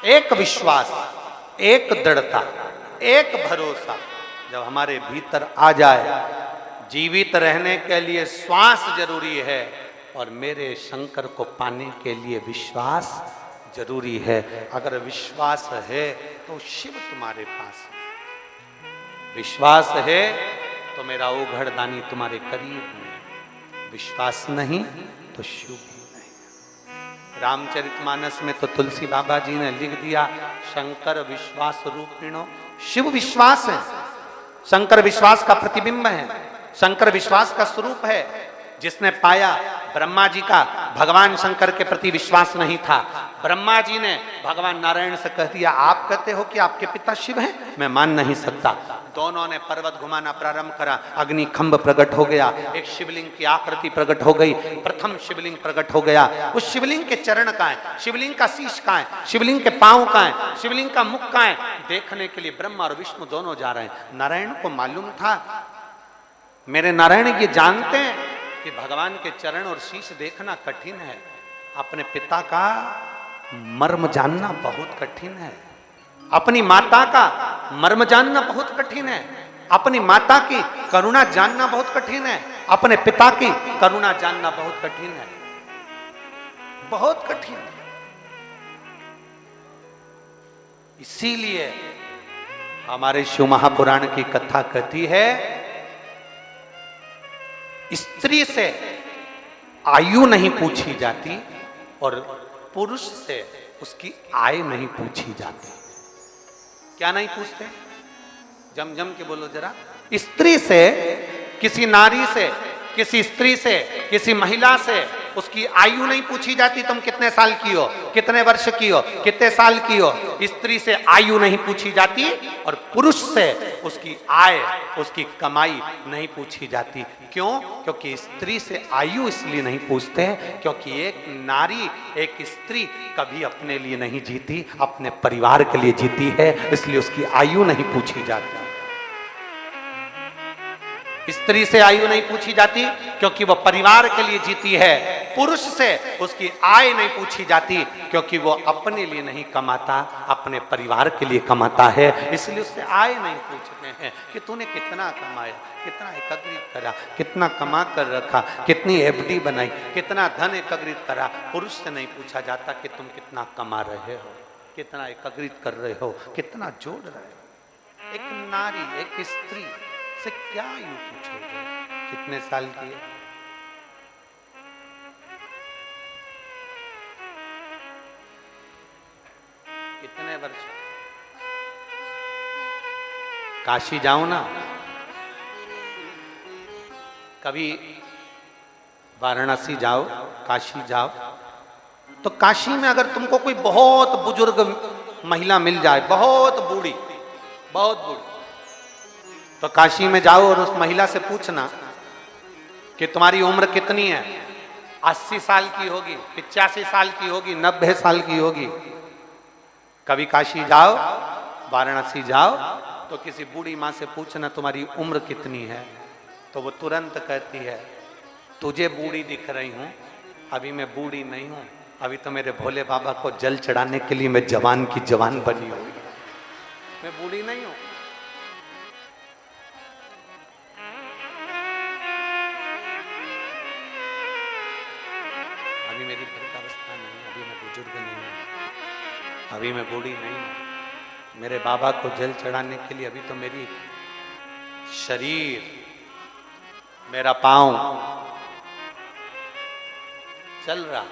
एक विश्वास, एक दृढ़ता, एक भरोसा जब हमारे भीतर आ जाए, जीवित रहने के लिए श्वास जरूरी है और मेरे शंकर को पाने के लिए विश्वास जरूरी है। अगर विश्वास है तो शिव तुम्हारे पास है, विश्वास है तो मेरा ओघड़दानी तुम्हारे करीब में, विश्वास नहीं तो शिव भी नहीं। रामचरितमानस में तो तुलसी बाबा जी ने लिख दिया, शंकर विश्वास रूपिणो, शिव विश्वास है, शंकर विश्वास का प्रतिबिंब है, शंकर विश्वास का स्वरूप है। जिसने पाया, ब्रह्मा जी का भगवान शंकर के प्रति विश्वास नहीं था, ब्रह्मा जी ने भगवान नारायण से कह दिया, आप कहते हो कि आपके पिता शिव हैं, मैं मान नहीं सकता। दोनों ने पर्वत घुमाना प्रारंभ करा, अग्नि खंभ प्रकट हो गया, एक शिवलिंग की आकृति प्रकट हो गई, प्रथम शिवलिंग प्रकट हो गया। उस शिवलिंग के चरण कहाँ है, शिवलिंग का शीश कहाँ है, शिवलिंग के पांव कहाँ है, शिवलिंग का मुख कहाँ है, देखने के लिए ब्रह्मा और विष्णु दोनों जा रहे हैं। नारायण को मालूम था, मेरे नारायण ये जानते हैं कि भगवान के चरण और शीश देखना कठिन है, अपने पिता का मर्म जानना बहुत कठिन है, अपनी माता का मर्म जानना बहुत कठिन है, अपनी माता की करुणा जानना बहुत कठिन है, अपने पिता की करुणा जानना बहुत कठिन है, बहुत कठिन है। इसीलिए हमारे शिव महापुराण की कथा कहती है, स्त्री से आयु नहीं पूछी जाती और पुरुष से उसकी आय नहीं पूछी जाती। क्या नहीं पूछते, जम जम के बोलो जरा। स्त्री से, किसी नारी से, किसी स्त्री से, किसी महिला से उसकी आयु नहीं पूछी जाती, तुम कितने साल की हो, कितने वर्ष की हो, कितने साल की हो। स्त्री से आयु नहीं पूछी जाती और पुरुष से उसकी आय, उसकी कमाई नहीं पूछी जाती। क्यों? क्योंकि स्त्री से आयु इसलिए नहीं पूछते हैं क्योंकि एक नारी, एक स्त्री कभी अपने लिए नहीं जीती, अपने परिवार के लिए जीती है, इसलिए उसकी आयु नहीं पूछी जाती। स्त्री से आयु नहीं पूछी जाती क्योंकि वह परिवार के लिए जीती है, पुरुष से उसकी आय नहीं पूछी जाती क्योंकि वो अपने लिए नहीं कमाता, अपने परिवार के लिए कमाता है, इसलिए उससे आय नहीं पूछते हैं कि तूने कितना कमाया, कितना एकत्रित करा, कितना कमा कर रखा, कितनी एफडी बनाई, कितना धन एकत्रित करा। पुरुष से नहीं पूछा जाता कि तुम कितना कमा रहे हो, कितना एकत्रित कर रहे हो, कितना जोड़ रहे हो। एक नारी, एक स्त्री से क्या यूं पूछोगे, कितने साल की है, कितने वर्ष। काशी जाओ ना, कभी वाराणसी जाओ, काशी जाओ, तो काशी में अगर तुमको कोई बहुत बुजुर्ग महिला मिल जाए, बहुत बूढ़ी, बहुत बूढ़ी, तो काशी में जाओ और उस महिला से पूछना कि तुम्हारी उम्र कितनी है। 80 साल की होगी, 85 साल की होगी, 90 साल की होगी। कभी काशी जाओ, वाराणसी जाओ, तो किसी बूढ़ी माँ से पूछना तुम्हारी उम्र कितनी है, तो वो तुरंत कहती है तुझे बूढ़ी दिख रही हूँ, अभी मैं बूढ़ी नहीं हूँ, अभी तो मेरे भोले बाबा को जल चढ़ाने के लिए मैं जवान की जवान बनी हुई, मैं बूढ़ी नहीं हूँ। अभी मेरी वृद्धावस्था नहीं, अभी मैं बुजुर्ग नहीं हूँ, अभी मैं बूढ़ी नहीं हूँ, मेरे बाबा को जल चढ़ाने के लिए अभी तो मेरी शरीर, मेरा पांव चल रहा।